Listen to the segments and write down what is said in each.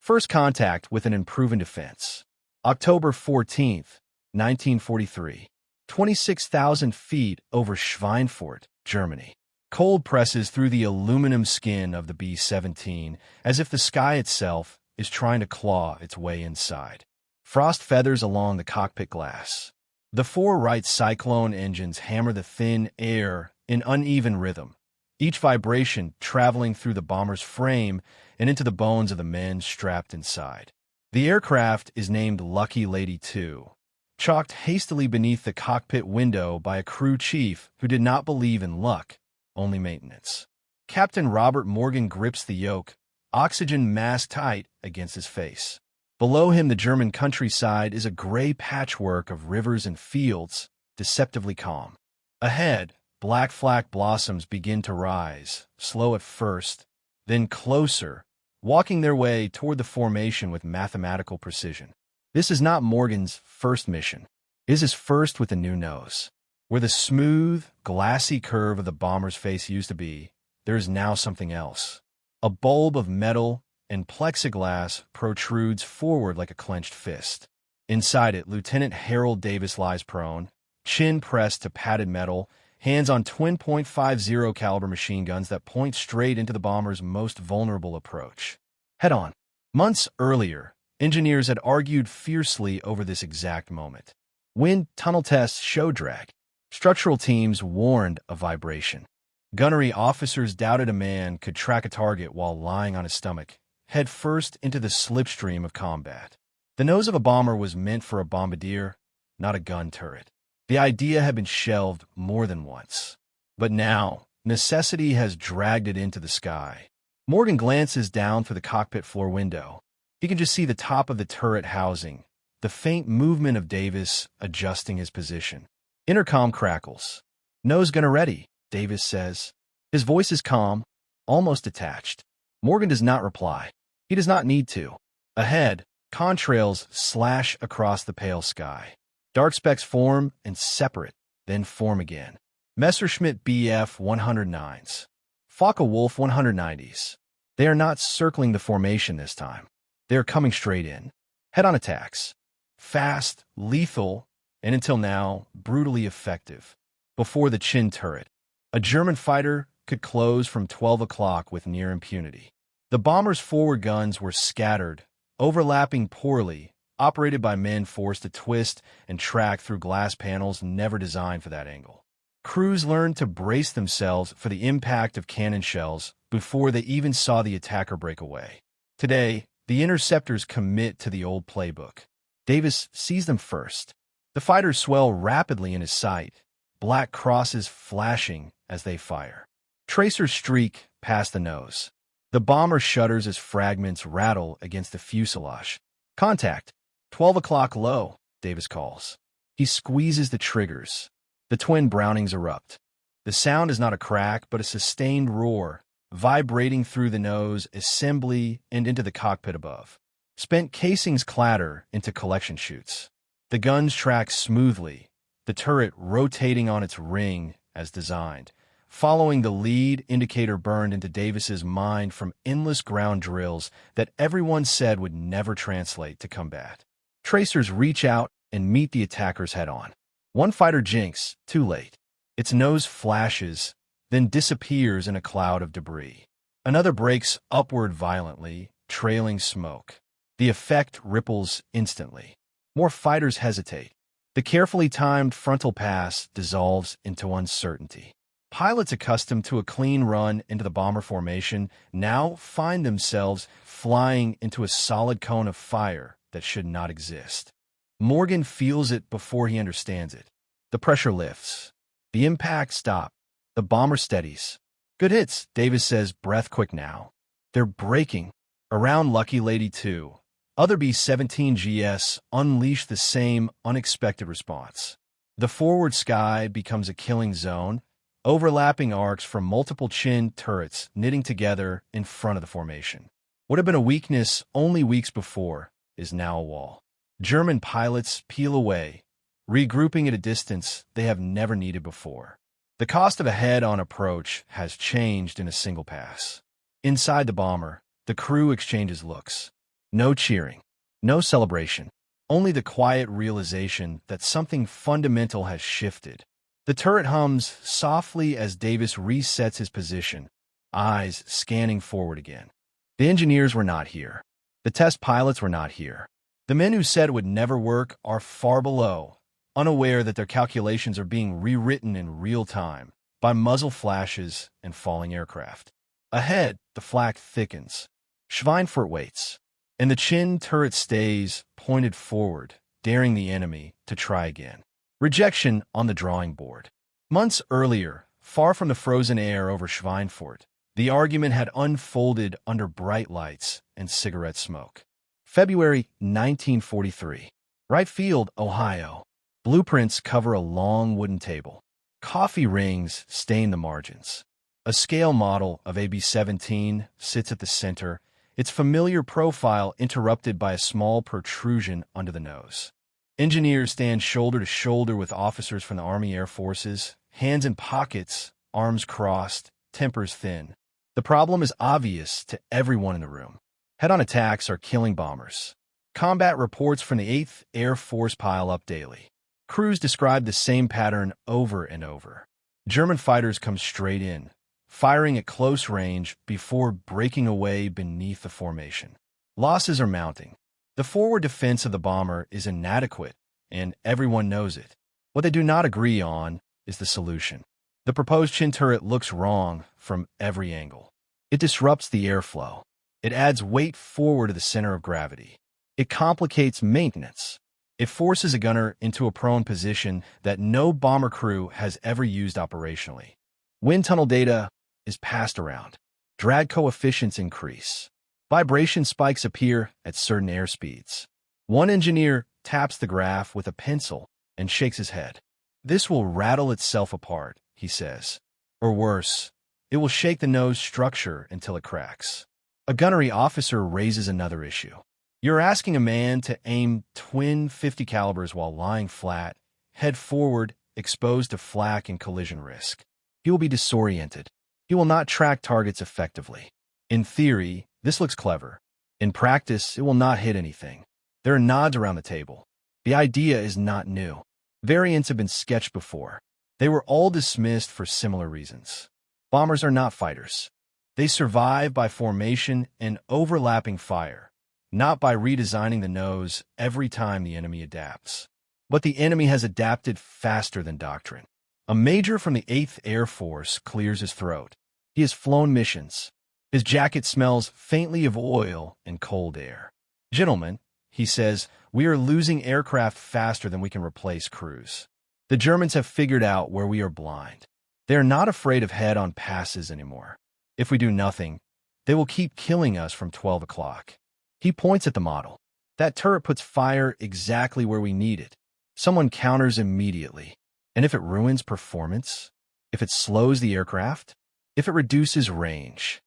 First contact with an improving defense. October 14th, 1943. 26,000 feet over Schweinfurt, Germany. Cold presses through the aluminum skin of the B-17 as if the sky itself is trying to claw its way inside. Frost feathers along the cockpit glass. The four Wright Cyclone engines hammer the thin air in uneven rhythm, each vibration traveling through the bomber's frame and into the bones of the men strapped inside. The aircraft is named Lucky Lady 2, chalked hastily beneath the cockpit window by a crew chief who did not believe in luck, only maintenance. Captain Robert Morgan grips the yoke, oxygen mask tight against his face. Below him, the German countryside is a gray patchwork of rivers and fields, deceptively calm. Ahead, black flack blossoms begin to rise, slow at first, then closer, walking their way toward the formation with mathematical precision. This is not Morgan's first mission. It is his first with a new nose. Where the smooth, glassy curve of the bomber's face used to be, there is now something else. A bulb of metal and plexiglass protrudes forward like a clenched fist. Inside it, Lieutenant Harold Davis lies prone, chin pressed to padded metal, hands on twin .50 caliber machine guns that point straight into the bomber's most vulnerable approach. Head on. Months earlier, engineers had argued fiercely over this exact moment. Wind tunnel tests showed drag. Structural teams warned of vibration. Gunnery officers doubted a man could track a target while lying on his stomach, head first into the slipstream of combat. The nose of a bomber was meant for a bombardier, not a gun turret. The idea had been shelved more than once. But now, necessity has dragged it into the sky. Morgan glances down through the cockpit floor window. He can just see the top of the turret housing, the faint movement of Davis adjusting his position. Intercom crackles. "Nose gunner ready," Davis says. His voice is calm, almost detached. Morgan does not reply. He does not need to. Ahead, contrails slash across the pale sky. Dark specks form and separate, then form again. Messerschmitt Bf 109s. Focke-Wulf 190s. They are not circling the formation this time. They are coming straight in. Head-on attacks. Fast, lethal, and until now, brutally effective. Before the chin turret, a German fighter could close from 12 o'clock with near impunity. The bomber's forward guns were scattered, overlapping poorly, operated by men forced to twist and track through glass panels never designed for that angle. Crews learned to brace themselves for the impact of cannon shells before they even saw the attacker break away. Today, the interceptors commit to the old playbook. Davis sees them first. The fighters swell rapidly in his sight, black crosses flashing as they fire. Tracers streak past the nose. The bomber shudders as fragments rattle against the fuselage. Contact. 12 o'clock low, Davis calls. He squeezes the triggers. The twin Brownings erupt. The sound is not a crack, but a sustained roar, vibrating through the nose, assembly, and into the cockpit above. Spent casings clatter into collection chutes. The guns track smoothly, the turret rotating on its ring as designed, following the lead indicator burned into Davis's mind from endless ground drills that everyone said would never translate to combat. Tracers reach out and meet the attackers head-on. One fighter jinks, too late. Its nose flashes, then disappears in a cloud of debris. Another breaks upward violently, trailing smoke. The effect ripples instantly. More fighters hesitate. The carefully timed frontal pass dissolves into uncertainty. Pilots accustomed to a clean run into the bomber formation now find themselves flying into a solid cone of fire that should not exist. Morgan feels it before he understands it. The pressure lifts. The impact stops. The bomber steadies. "Good hits," Davis says, breath quick now. They're breaking. Around Lucky Lady 2, other B-17GS unleash the same unexpected response. The forward sky becomes a killing zone, overlapping arcs from multiple chin turrets knitting together in front of the formation. What had been a weakness only weeks before is now a wall. German pilots peel away, regrouping at a distance they have never needed before. The cost of a head-on approach has changed in a single pass. Inside the bomber, the crew exchanges looks. No cheering. No celebration. Only the quiet realization that something fundamental has shifted. The turret hums softly as Davis resets his position, eyes scanning forward again. The engineers were not here. The test pilots were not here. The men who said it would never work are far below, unaware that their calculations are being rewritten in real time by muzzle flashes and falling aircraft. Ahead, the flak thickens. Schweinfurt waits, and the Chin turret stays pointed forward, daring the enemy to try again. Rejection on the drawing board. Months earlier, far from the frozen air over Schweinfurt, the argument had unfolded under bright lights and cigarette smoke. February 1943. Wright Field, Ohio. Blueprints cover a long wooden table. Coffee rings stain the margins. A scale model of AB-17 sits at the center, its familiar profile interrupted by a small protrusion under the nose. Engineers stand shoulder to shoulder with officers from the Army Air Forces, hands in pockets, arms crossed, tempers thin. The problem is obvious to everyone in the room. Head-on attacks are killing bombers. Combat reports from the 8th Air Force pile up daily. Crews describe the same pattern over and over. German fighters come straight in, firing at close range before breaking away beneath the formation. Losses are mounting. The forward defense of the bomber is inadequate, and everyone knows it. What they do not agree on is the solution. The proposed Chin turret looks wrong from every angle. It disrupts the airflow. It adds weight forward to the center of gravity. It complicates maintenance. It forces a gunner into a prone position that no bomber crew has ever used operationally. Wind tunnel data is passed around. Drag coefficients increase. Vibration spikes appear at certain airspeeds. One engineer taps the graph with a pencil and shakes his head. This will rattle itself apart, he says. Or worse, it will shake the nose structure until it cracks. A gunnery officer raises another issue. You're asking a man to aim twin 50 calibers while lying flat, head forward, exposed to flak and collision risk. He will be disoriented. He will not track targets effectively. In theory, this looks clever. In practice, it will not hit anything. There are nods around the table. The idea is not new. Variants have been sketched before. They were all dismissed for similar reasons. Bombers are not fighters. They survive by formation and overlapping fire, not by redesigning the nose every time the enemy adapts. But the enemy has adapted faster than doctrine. A major from the 8th Air Force clears his throat. He has flown missions. His jacket smells faintly of oil and cold air. Gentlemen, he says, we are losing aircraft faster than we can replace crews. The Germans have figured out where we are blind. They are not afraid of head-on passes anymore. If we do nothing, they will keep killing us from 12 o'clock. He points at the model. That turret puts fire exactly where we need it. Someone counters immediately. And if it ruins performance? If it slows the aircraft? If it reduces range?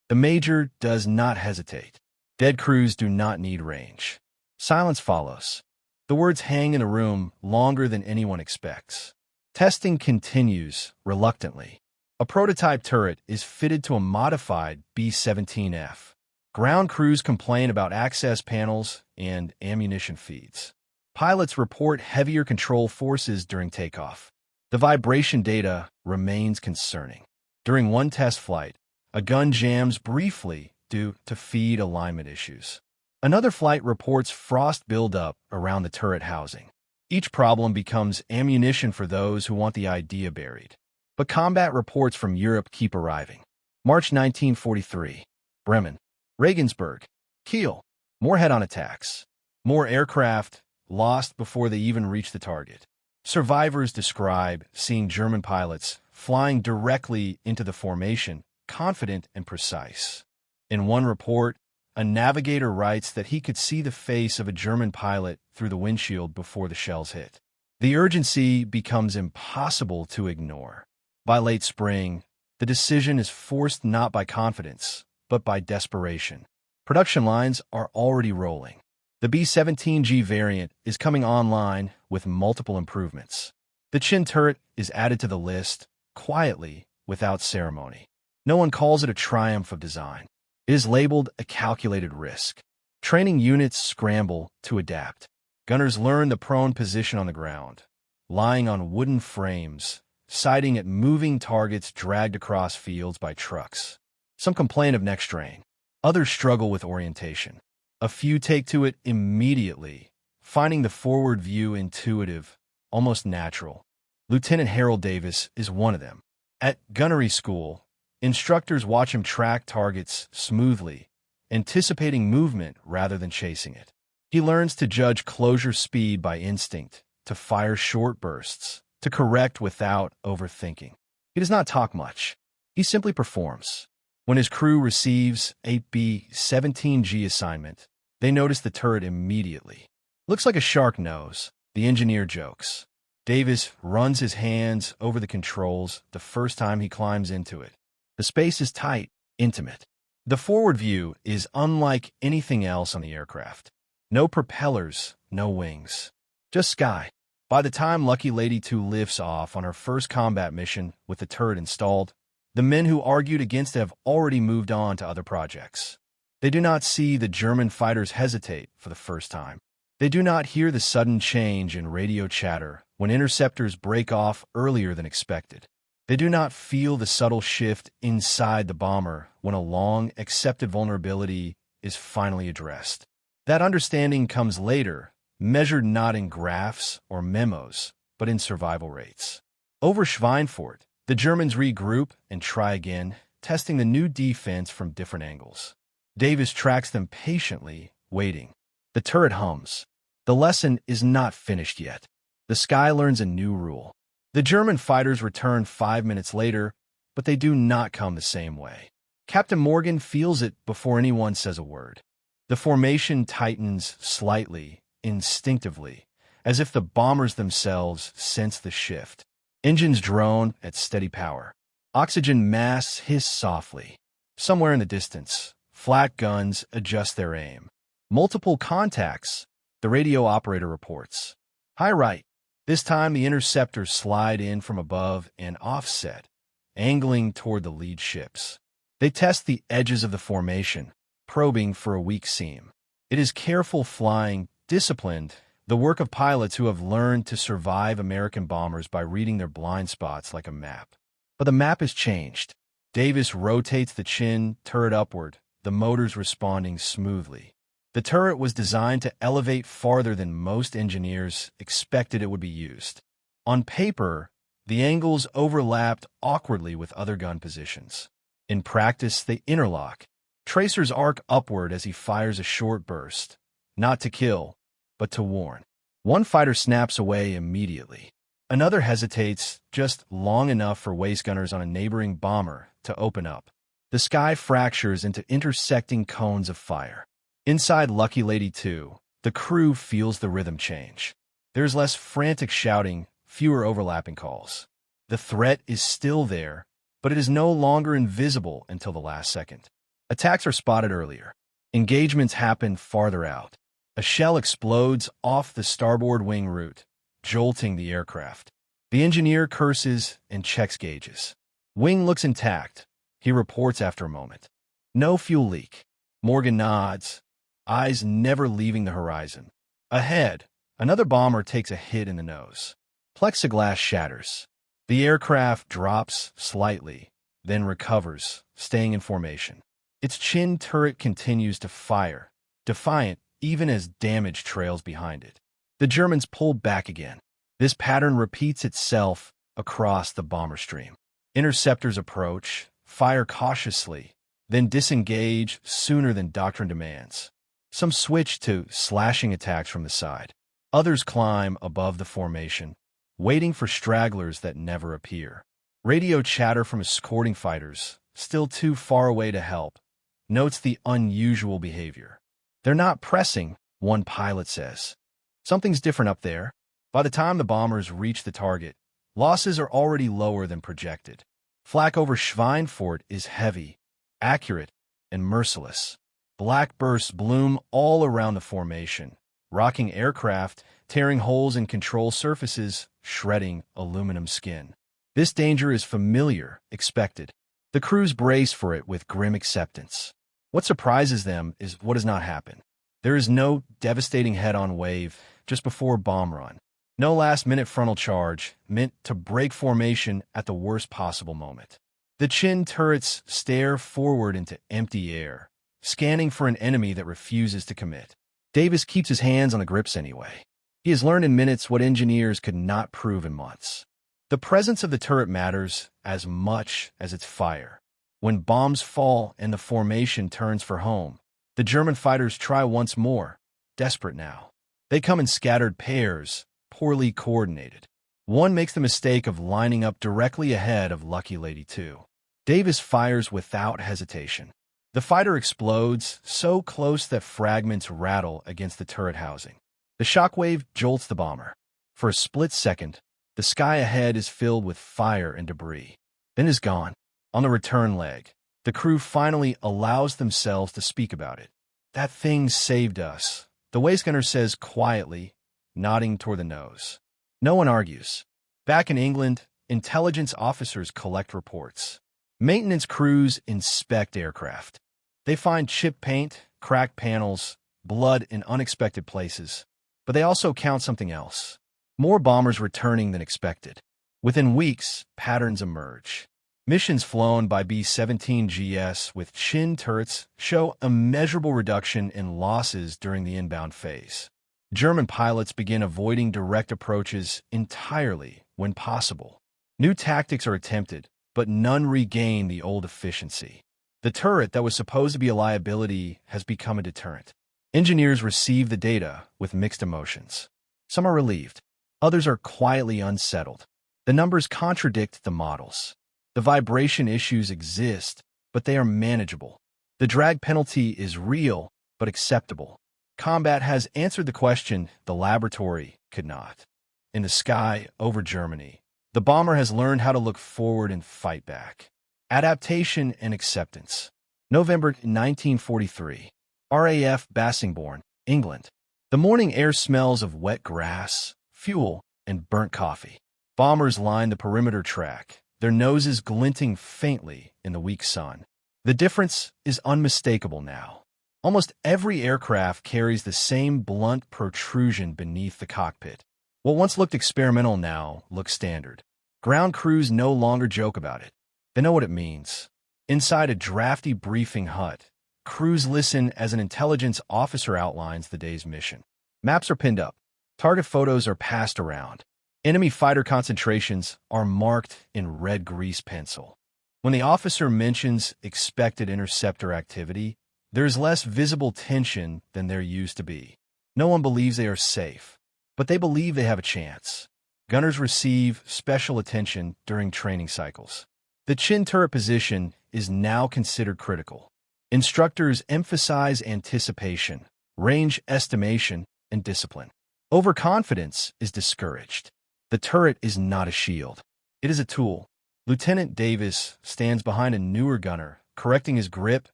The major does not hesitate. Dead crews do not need range. Silence follows. The words hang in the room longer than anyone expects. Testing continues, reluctantly. A prototype turret is fitted to a modified B-17F. Ground crews complain about access panels and ammunition feeds. Pilots report heavier control forces during takeoff. The vibration data remains concerning. During one test flight, a gun jams briefly due to feed alignment issues. Another flight reports frost buildup around the turret housing. Each problem becomes ammunition for those who want the idea buried. But combat reports from Europe keep arriving. March 1943. Bremen. Regensburg. Kiel. More head-on attacks. More aircraft lost before they even reach the target. Survivors describe seeing German pilots flying directly into the formation, confident and precise. In one report, a navigator writes that he could see the face of a German pilot through the windshield before the shells hit. The urgency becomes impossible to ignore. By late spring, the decision is forced not by confidence, but by desperation. Production lines are already rolling. The B-17G variant is coming online with multiple improvements. The Chin turret is added to the list, quietly, without ceremony. No one calls it a triumph of design. It is labeled a calculated risk. Training units scramble to adapt. Gunners learn the prone position on the ground, lying on wooden frames, sighting at moving targets dragged across fields by trucks. Some complain of neck strain. Others struggle with orientation. A few take to it immediately, finding the forward view intuitive, almost natural. Lieutenant Harold Davis is one of them. At gunnery school, instructors watch him track targets smoothly, anticipating movement rather than chasing it. He learns to judge closure speed by instinct, to fire short bursts, to correct without overthinking. He does not talk much. He simply performs. When his crew receives a B-17G assignment, they notice the turret immediately. Looks like a shark nose, the engineer jokes. Davis runs his hands over the controls the first time he climbs into it. The space is tight, intimate. The forward view is unlike anything else on the aircraft. No propellers, no wings. Just sky. By the time Lucky Lady 2 lifts off on her first combat mission with the turret installed, the men who argued against it have already moved on to other projects. They do not see the German fighters hesitate for the first time. They do not hear the sudden change in radio chatter when interceptors break off earlier than expected. They do not feel the subtle shift inside the bomber when a long-accepted vulnerability is finally addressed. That understanding comes later, measured not in graphs or memos, but in survival rates. Over Schweinfurt, the Germans regroup and try again, testing the new defense from different angles. Davis tracks them patiently, waiting. The turret hums. The lesson is not finished yet. The sky learns a new rule. The German fighters return 5 minutes later, but they do not come the same way. Captain Morgan feels it before anyone says a word. The formation tightens slightly, instinctively, as if the bombers themselves sense the shift. Engines drone at steady power. Oxygen masks hiss softly. Somewhere in the distance, flak guns adjust their aim. Multiple contacts, the radio operator reports. High right. This time the interceptors slide in from above and offset, angling toward the lead ships. They test the edges of the formation, probing for a weak seam. It is careful flying, disciplined, the work of pilots who have learned to survive American bombers by reading their blind spots like a map. But the map has changed. Davis rotates the chin turret upward, the motors responding smoothly. The turret was designed to elevate farther than most engineers expected it would be used. On paper, the angles overlapped awkwardly with other gun positions. In practice, they interlock. Tracers arc upward as he fires a short burst, not to kill, but to warn. One fighter snaps away immediately. Another hesitates just long enough for waist gunners on a neighboring bomber to open up. The sky fractures into intersecting cones of fire. Inside Lucky Lady 2, the crew feels the rhythm change. There's less frantic shouting, fewer overlapping calls. The threat is still there, but it is no longer invisible until the last second. Attacks are spotted earlier. Engagements happen farther out. A shell explodes off the starboard wing route, jolting the aircraft. The engineer curses and checks gauges. Wing looks intact. He reports after a moment. No fuel leak. Morgan nods, eyes never leaving the horizon. Ahead, another bomber takes a hit in the nose. Plexiglass shatters. The aircraft drops slightly, then recovers, staying in formation. Its chin turret continues to fire, defiant even as damage trails behind it. The Germans pull back again. This pattern repeats itself across the bomber stream. Interceptors approach, fire cautiously, then disengage sooner than doctrine demands. Some switch to slashing attacks from the side. Others climb above the formation, waiting for stragglers that never appear. Radio chatter from escorting fighters, still too far away to help, notes the unusual behavior. They're not pressing, one pilot says. Something's different up there. By the time the bombers reach the target, losses are already lower than projected. Flak over Schweinfurt is heavy, accurate, and merciless. Black bursts bloom all around the formation, rocking aircraft, tearing holes in control surfaces, shredding aluminum skin. This danger is familiar, expected. The crews brace for it with grim acceptance. What surprises them is what does not happen. There is no devastating head-on wave just before bomb run. No last-minute frontal charge meant to break formation at the worst possible moment. The chin turrets stare forward into empty air, scanning for an enemy that refuses to commit. Davis keeps his hands on the grips anyway. He has learned in minutes what engineers could not prove in months. The presence of the turret matters as much as its fire. When bombs fall and the formation turns for home, the German fighters try once more, desperate now. They come in scattered pairs, poorly coordinated. One makes the mistake of lining up directly ahead of Lucky Lady 2. Davis fires without hesitation. The fighter explodes, so close that fragments rattle against the turret housing. The shockwave jolts the bomber. For a split second, the sky ahead is filled with fire and debris. Then is gone. On the return leg, the crew finally allows themselves to speak about it. "That thing saved us," the waistgunner says quietly, nodding toward the nose. No one argues. Back in England, intelligence officers collect reports. Maintenance crews inspect aircraft. They find chipped paint, cracked panels, blood in unexpected places. But they also count something else. More bombers returning than expected. Within weeks, patterns emerge. Missions flown by B-17GS with chin turrets show a measurable reduction in losses during the inbound phase. German pilots begin avoiding direct approaches entirely when possible. New tactics are attempted, but none regain the old efficiency. The turret that was supposed to be a liability has become a deterrent. Engineers receive the data with mixed emotions. Some are relieved. Others are quietly unsettled. The numbers contradict the models. The vibration issues exist, but they are manageable. The drag penalty is real, but acceptable. Combat has answered the question the laboratory could not. In the sky over Germany, the bomber has learned how to look forward and fight back. Adaptation and acceptance. November 1943. RAF Bassingbourn, England. The morning air smells of wet grass, fuel, and burnt coffee. Bombers line the perimeter track, their noses glinting faintly in the weak sun. The difference is unmistakable now. Almost every aircraft carries the same blunt protrusion beneath the cockpit. What once looked experimental now looks standard. Ground crews no longer joke about it. They know what it means. Inside a drafty briefing hut, crews listen as an intelligence officer outlines the day's mission. Maps are pinned up. Target photos are passed around. Enemy fighter concentrations are marked in red grease pencil. When the officer mentions expected interceptor activity, there is less visible tension than there used to be. No one believes they are safe, but they believe they have a chance. Gunners receive special attention during training cycles. The chin turret position is now considered critical. Instructors emphasize anticipation, range estimation, and discipline. Overconfidence is discouraged. The turret is not a shield. It is a tool. Lieutenant Davis stands behind a newer gunner, correcting his grip,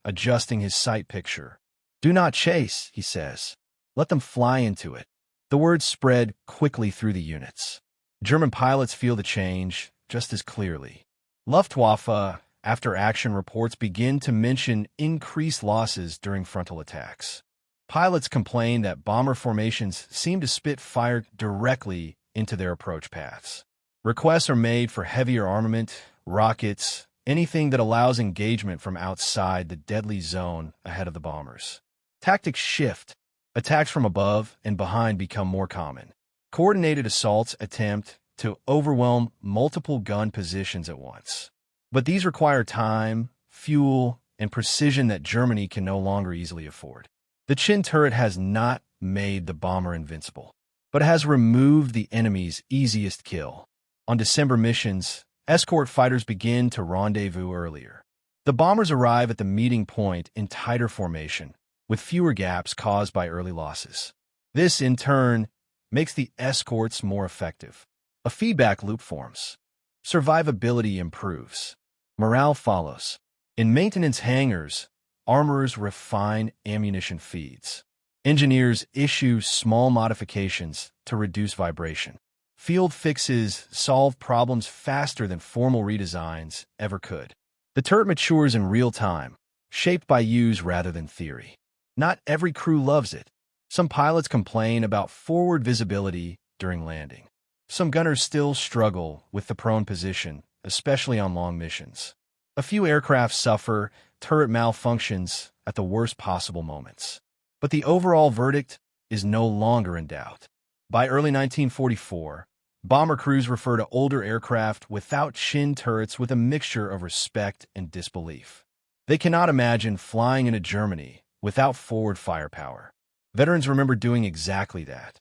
adjusting his sight picture. "Do not chase," he says. "Let them fly into it." The words spread quickly through the units. German pilots feel the change just as clearly. Luftwaffe after-action reports begin to mention increased losses during frontal attacks. Pilots complain that bomber formations seem to spit fire directly into their approach paths. Requests are made for heavier armament, rockets, anything that allows engagement from outside the deadly zone ahead of the bombers. Tactics shift. Attacks from above and behind become more common. Coordinated assaults attempt to overwhelm multiple gun positions at once. But these require time, fuel, and precision that Germany can no longer easily afford. The chin turret has not made the bomber invincible, but has removed the enemy's easiest kill. On December missions, escort fighters begin to rendezvous earlier. The bombers arrive at the meeting point in tighter formation, with fewer gaps caused by early losses. This, in turn, makes the escorts more effective. A feedback loop forms. Survivability improves. Morale follows. In maintenance hangars, armorers refine ammunition feeds. Engineers issue small modifications to reduce vibration. Field fixes solve problems faster than formal redesigns ever could. The turret matures in real time, shaped by use rather than theory. Not every crew loves it. Some pilots complain about forward visibility during landing. Some gunners still struggle with the prone position, especially on long missions. A few aircraft suffer turret malfunctions at the worst possible moments. But the overall verdict is no longer in doubt. By early 1944, bomber crews refer to older aircraft without chin turrets with a mixture of respect and disbelief. They cannot imagine flying into Germany without forward firepower. Veterans remember doing exactly that.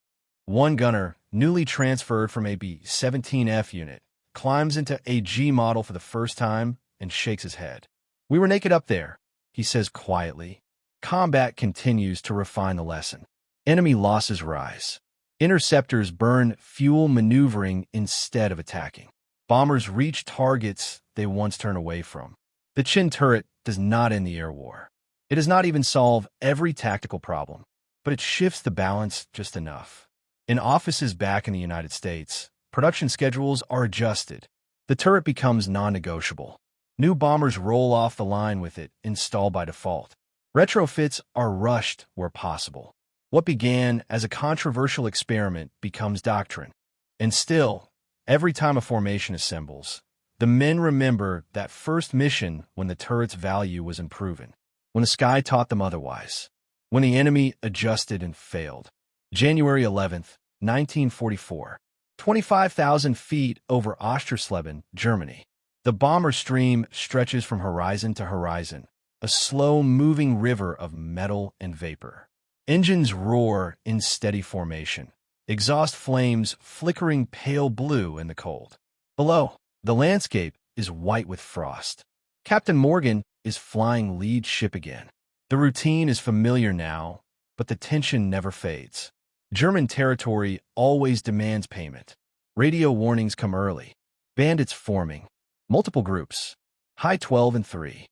One gunner, newly transferred from a B-17F unit, climbs into a G model for the first time and shakes his head. "We were naked up there," he says quietly. Combat continues to refine the lesson. Enemy losses rise. Interceptors burn fuel maneuvering instead of attacking. Bombers reach targets they once turned away from. The chin turret does not end the air war. It does not even solve every tactical problem, but it shifts the balance just enough. In offices back in the United States, production schedules are adjusted. The turret becomes non-negotiable. New bombers roll off the line with it installed by default. Retrofits are rushed where possible. What began as a controversial experiment becomes doctrine. And still, every time a formation assembles, the men remember that first mission when the turret's value was unproven, when the sky taught them otherwise, when the enemy adjusted and failed. January 11th, 1944. 25,000 feet over Ostersleben, Germany. The bomber stream stretches from horizon to horizon, a slow-moving river of metal and vapor. Engines roar in steady formation, exhaust flames flickering pale blue in the cold. Below, the landscape is white with frost. Captain Morgan is flying lead ship again. The routine is familiar now, but the tension never fades. German territory always demands payment. Radio warnings come early. Bandits forming. Multiple groups. High 12 and 3.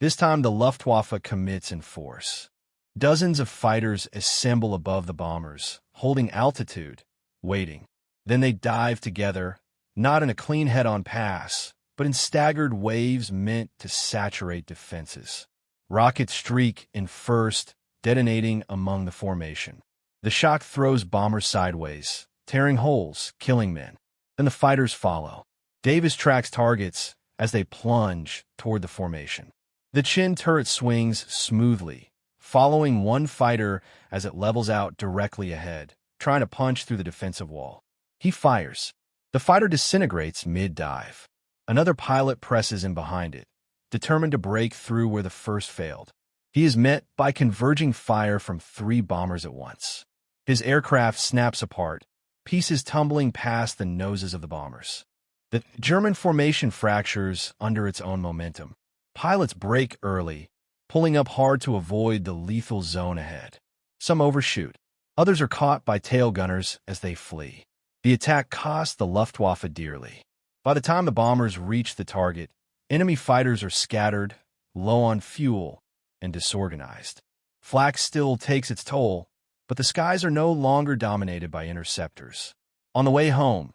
This time the Luftwaffe commits in force. Dozens of fighters assemble above the bombers, holding altitude, waiting. Then they dive together, not in a clean head-on pass, but in staggered waves meant to saturate defenses. Rockets streak in first, detonating among the formation. The shock throws bombers sideways, tearing holes, killing men. Then the fighters follow. Davis tracks targets as they plunge toward the formation. The chin turret swings smoothly, following one fighter as it levels out directly ahead, trying to punch through the defensive wall. He fires. The fighter disintegrates mid-dive. Another pilot presses in behind it, determined to break through where the first failed. He is met by converging fire from 3 bombers at once. His aircraft snaps apart, pieces tumbling past the noses of the bombers. The German formation fractures under its own momentum. Pilots brake early, pulling up hard to avoid the lethal zone ahead. Some overshoot. Others are caught by tail gunners as they flee. The attack cost the Luftwaffe dearly. By the time the bombers reach the target, enemy fighters are scattered, low on fuel, and disorganized. Flak still takes its toll, but the skies are no longer dominated by interceptors. On the way home,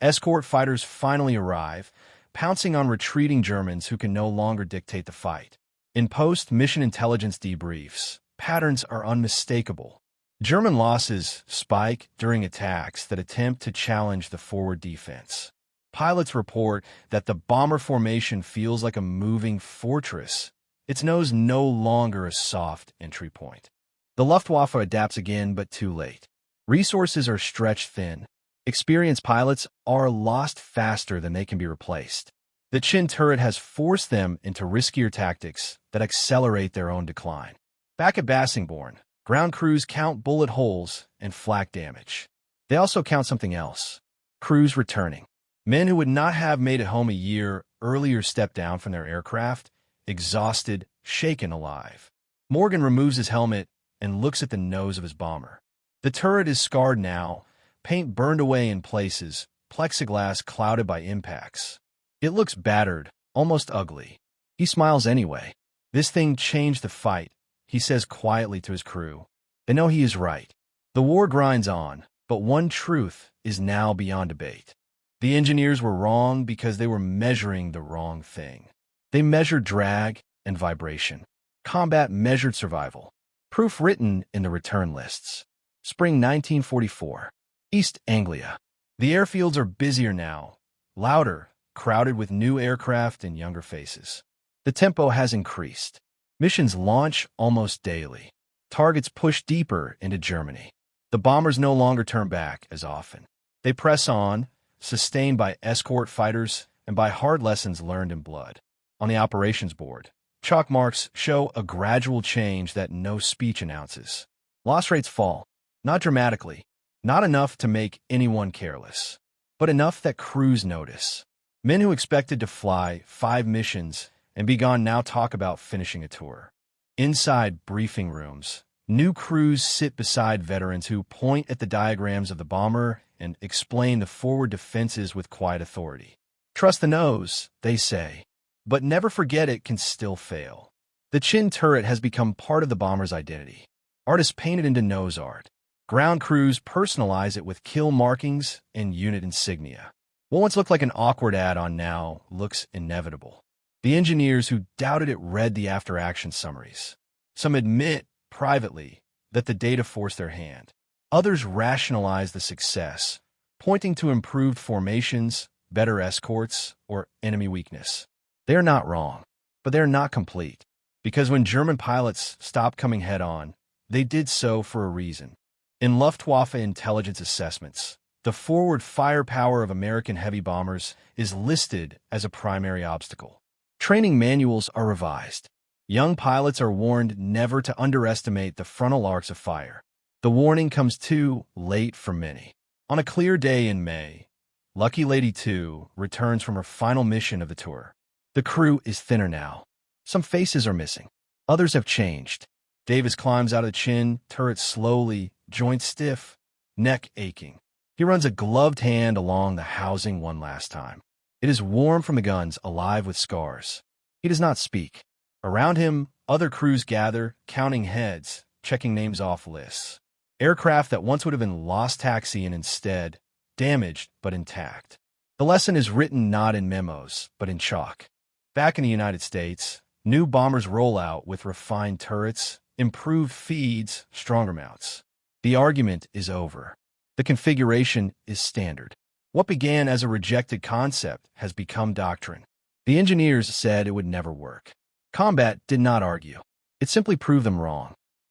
escort fighters finally arrive, pouncing on retreating Germans who can no longer dictate the fight. In post-mission intelligence debriefs, patterns are unmistakable. German losses spike during attacks that attempt to challenge the forward defense. Pilots report that the bomber formation feels like a moving fortress. Its nose no longer a soft entry point. The Luftwaffe adapts again, but too late. Resources are stretched thin. Experienced pilots are lost faster than they can be replaced. The chin turret has forced them into riskier tactics that accelerate their own decline. Back at Bassingbourn, ground crews count bullet holes and flak damage. They also count something else. Crews returning. Men who would not have made it home a year earlier step down from their aircraft, exhausted, shaken alive. Morgan removes his helmet and looks at the nose of his bomber. The turret is scarred now, paint burned away in places, plexiglass clouded by impacts. It looks battered, almost ugly. He smiles anyway. This thing changed the fight, he says quietly to his crew. They know he is right. The war grinds on, but one truth is now beyond debate. The engineers were wrong because they were measuring the wrong thing. They measured drag and vibration. Combat measured survival. Proof written in the return lists. Spring 1944. East Anglia. The airfields are busier now, louder, crowded with new aircraft and younger faces. The tempo has increased. Missions launch almost daily. Targets push deeper into Germany. The bombers no longer turn back as often. They press on, sustained by escort fighters and by hard lessons learned in blood. On the operations board, chalk marks show a gradual change that no speech announces. Loss rates fall, not dramatically, not enough to make anyone careless, but enough that crews notice. Men who expected to fly 5 missions and be gone now talk about finishing a tour. Inside briefing rooms, new crews sit beside veterans who point at the diagrams of the bomber and explain the forward defenses with quiet authority. Trust the nose, they say, but never forget it can still fail. The chin turret has become part of the bomber's identity. Artists paint it into nose art. Ground crews personalize it with kill markings and unit insignia. What once looked like an awkward add-on now looks inevitable. The engineers who doubted it read the after-action summaries. Some admit, privately, that the data forced their hand. Others rationalize the success, pointing to improved formations, better escorts, or enemy weakness. They are not wrong, but they are not complete. Because when German pilots stopped coming head-on, they did so for a reason. In Luftwaffe intelligence assessments, the forward firepower of American heavy bombers is listed as a primary obstacle. Training manuals are revised. Young pilots are warned never to underestimate the frontal arcs of fire. The warning comes too late for many. On a clear day in May, Lucky Lady 2 returns from her final mission of the tour. The crew is thinner now. Some faces are missing. Others have changed. Davis climbs out of the chin, turret slowly, joints stiff, neck aching. He runs a gloved hand along the housing one last time. It is warm from the guns, alive with scars. He does not speak. Around him, other crews gather, counting heads, checking names off lists. Aircraft that once would have been lost taxiing instead, damaged but intact. The lesson is written not in memos, but in chalk. Back in the United States, new bombers roll out with refined turrets, improved feeds, stronger mounts. The argument is over. The configuration is standard. What began as a rejected concept has become doctrine. The engineers said it would never work. Combat did not argue. It simply proved them wrong.